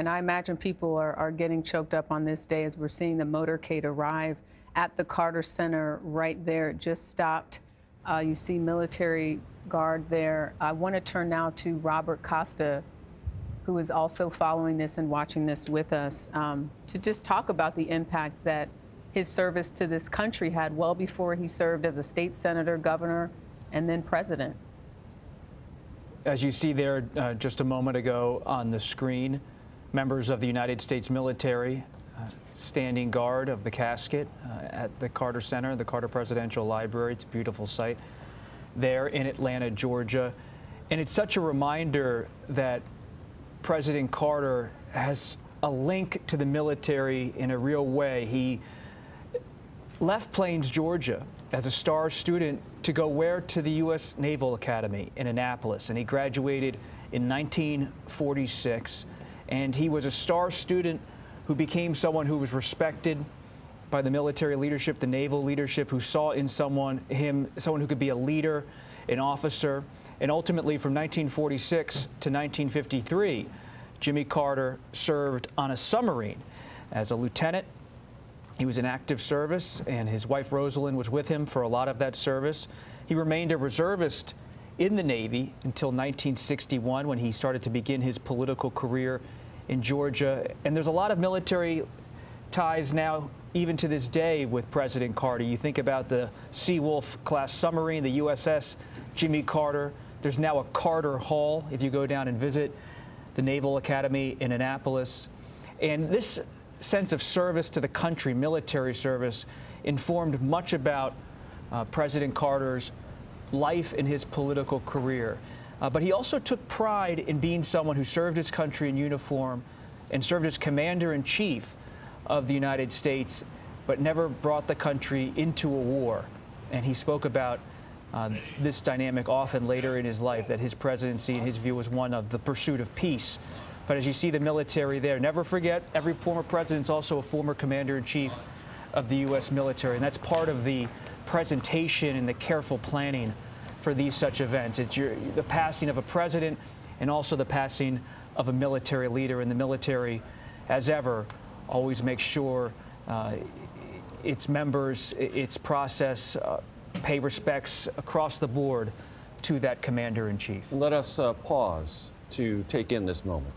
And I imagine people are getting choked up on this day as we're seeing the motorcade arrive at the Carter Center right there. It just stopped. You see military guard there. I want to turn now to Robert Costa, who is also following this and watching this with us, to just talk about the impact that his service to this country had well before he served as a state senator, governor, and then president. As you see there just a moment ago on the screen, members of the United States military standing guard of the casket at the Carter Center, the Carter Presidential Library. It's a beautiful site there in Atlanta, Georgia. And it's such a reminder that President Carter has a link to the military in a real way. He left Plains, Georgia as a star student to go where? To the U.S. Naval Academy in Annapolis. And he graduated in 1946. And he was a star student who became someone who was respected by the military leadership, the naval leadership, who saw in someone who could be a leader, an officer. And ultimately, from 1946 to 1953, Jimmy Carter served on a submarine as a lieutenant. He was in active service, and his wife Rosalind was with him for a lot of that service. He remained a reservist in the Navy until 1961, when he started to begin his political career in Georgia. And there's a lot of military ties now, even to this day, with President Carter. You think about the Seawolf-class submarine, the USS Jimmy Carter. There's now a Carter Hall if you go down and visit the Naval Academy in Annapolis. And this sense of service to the country, military service, informed much about President Carter's life in his political career. But he also took pride in being someone who served his country in uniform and served as commander-in-chief of the United States, but never brought the country into a war. And he spoke about this dynamic often later in his life, that his presidency, in his view, was one of the pursuit of peace. But as you see the military there, never forget, every former president is also a former commander-in-chief of the U.S. military. And that's part of the presentation and the careful planning for these such events. It's the passing of a president and also the passing of a military leader. And the military, as ever, always makes sure its members, its process, pay respects across the board to that commander-in-chief. Let us pause to take in this moment.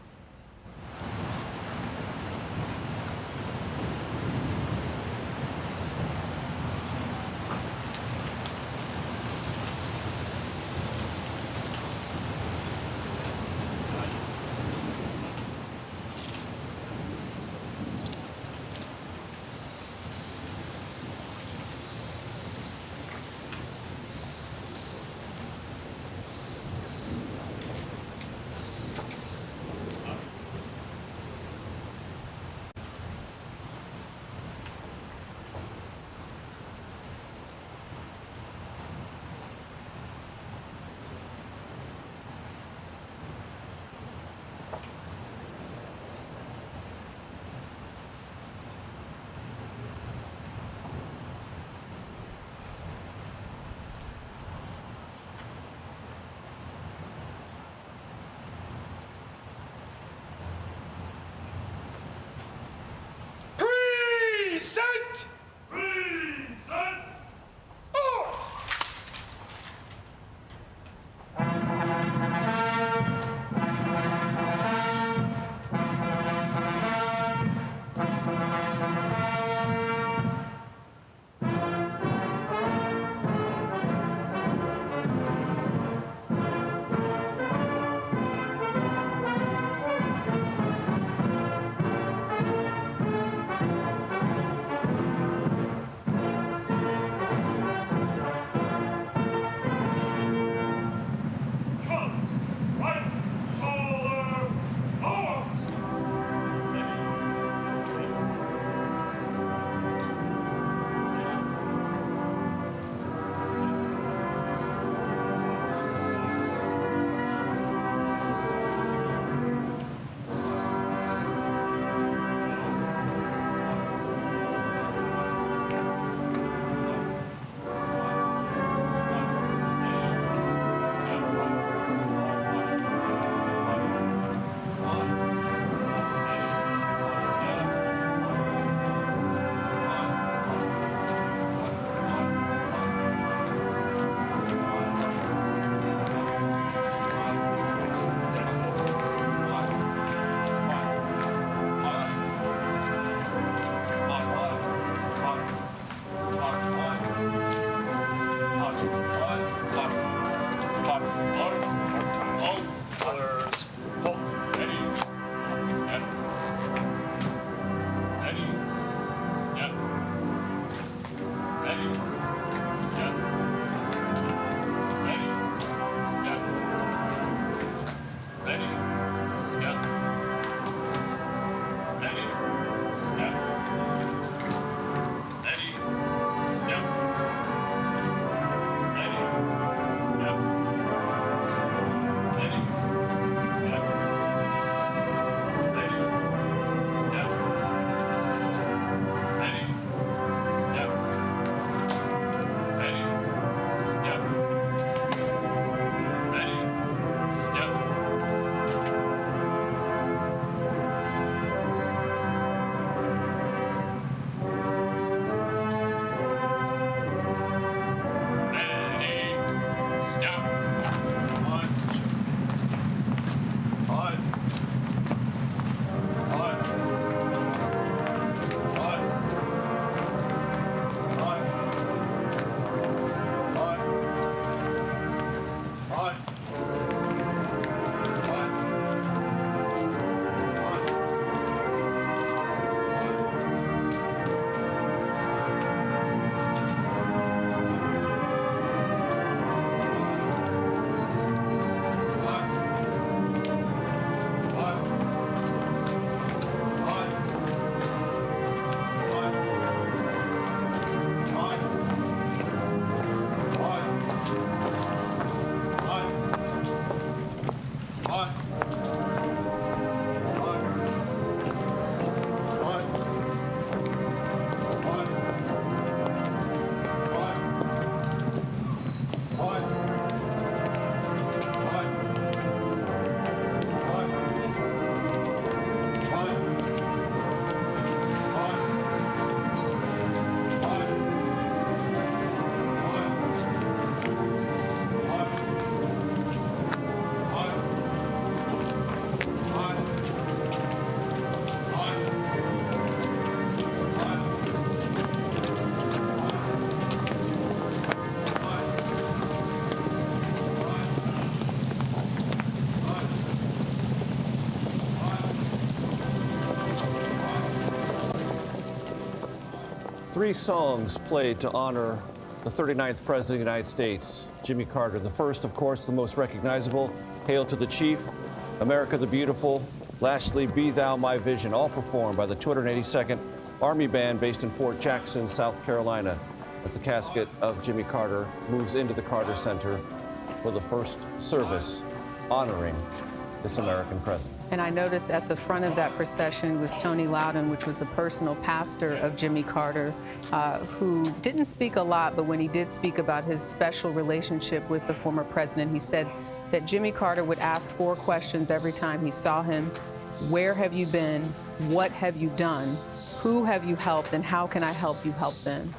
Present! Present! Oh! Three songs played to honor the 39th President of the United States, Jimmy Carter. The first, of course, the most recognizable, Hail to the Chief, America the Beautiful, lastly, Be Thou My Vision, all performed by the 282nd Army Band based in Fort Jackson, South Carolina, as the casket of Jimmy Carter moves into the Carter Center for the first service honoring this American president. And I noticed at the front of that procession was Tony Loudon, which was the personal pastor of Jimmy Carter, who didn't speak a lot, but when he did speak about his special relationship with the former president, he said that Jimmy Carter would ask 4 questions every time he saw him. Where have you been? What have you done? Who have you helped? And how can I help you help them?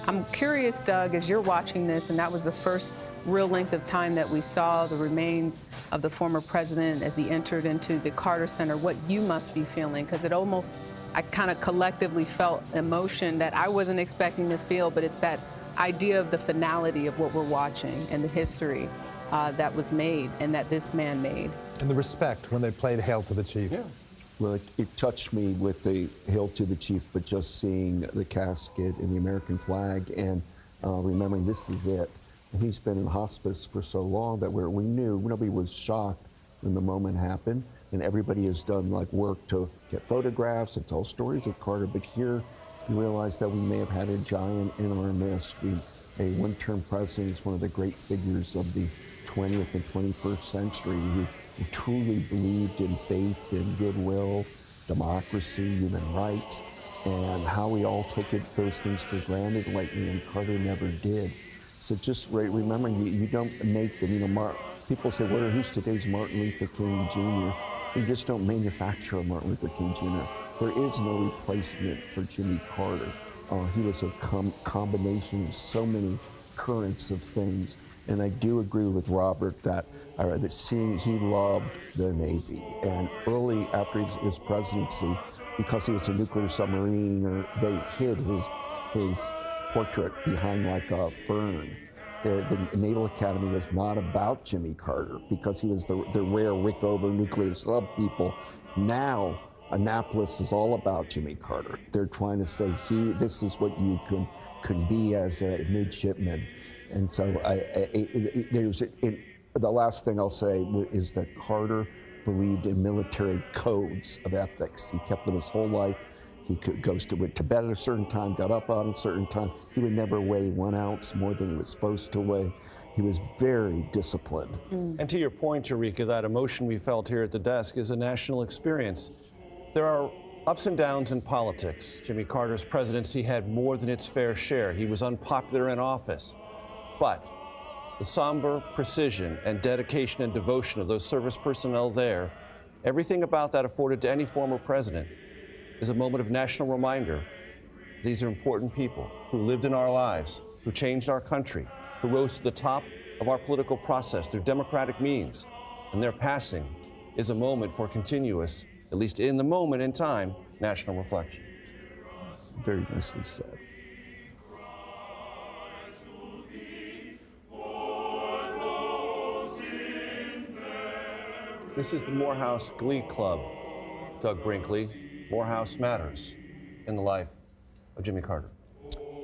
I'm curious, Doug, as you're watching this, and that was the first real length of time that we saw the remains of the former president as he entered into the Carter Center, what you must be feeling, because it almost, I kind of collectively felt emotion that I wasn't expecting to feel, but it's that idea of the finality of what we're watching and the history that was made and that this man made. And the respect when they played Hail to the Chief. Yeah. Well, it touched me with the Hail to the Chief, but just seeing the casket and the American flag and remembering this is it. And he's been in hospice for so long that we knew, nobody was shocked when the moment happened. And everybody has done like work to get photographs and tell stories of Carter. But here, you realize that we may have had a giant in our midst. A one-term president is one of the great figures of the 20th and 21st century who truly believed in faith and goodwill, democracy, human rights, and how we all take those things for granted lately, and Carter never did. So just remembering, you don't make them. You know, people say, well, who's today's Martin Luther King Jr.? You just don't manufacture a Martin Luther King Jr. There is no replacement for Jimmy Carter. He was a combination of so many currents of things. And I do agree with Robert that he loved the Navy. And early after his presidency, because he was a nuclear submariner, they hid his portrait behind like a fern. The Naval Academy was not about Jimmy Carter because he was the rare Rickover nuclear sub people. Now, Annapolis is all about Jimmy Carter. They're trying to say, this is what you can be as a midshipman. And so the last thing I'll say is that Carter believed in military codes of ethics. He kept them his whole life. He goes to bed at a certain time, got up on a certain time. He would never weigh 1 ounce more than he was supposed to weigh. He was very disciplined. And to your point, Eureka, that emotion we felt here at the desk is a national experience. There are ups and downs in politics. Jimmy Carter's presidency had more than its fair share. He was unpopular in office. But the somber precision and dedication and devotion of those service personnel there, everything about that afforded to any former president, is a moment of national reminder. These are important people who lived in our lives, who changed our country, who rose to the top of our political process through democratic means. And their passing is a moment for continuous, at least in the moment in time, national reflection. Very nicely said. This is the Morehouse Glee Club, Doug Brinkley. Morehouse matters in the life of Jimmy Carter.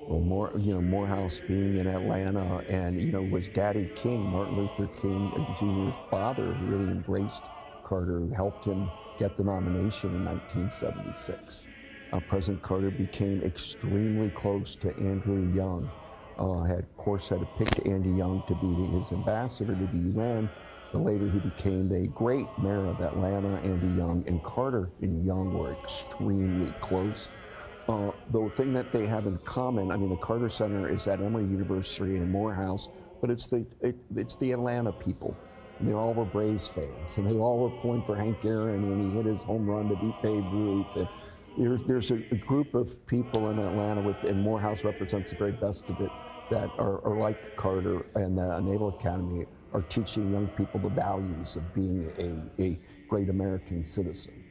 Well, Morehouse being in Atlanta, and was Daddy King, Martin Luther King Jr.'s father, who really embraced Carter, who helped him get the nomination in 1976. President Carter became extremely close to Andrew Young. Had picked Andy Young to be his ambassador to the UN. But later he became the great mayor of Atlanta. Andy Young and Carter and Young were extremely close. The thing that they have in common, the Carter Center is at Emory University in Morehouse, but it's the Atlanta people. And they all were Braves fans, and they all were pulling for Hank Aaron when he hit his home run to beat Babe Ruth. And there's a group of people in Atlanta, and Morehouse represents the very best of it, that are like Carter, and the Naval Academy are teaching young people the values of being a great American citizen.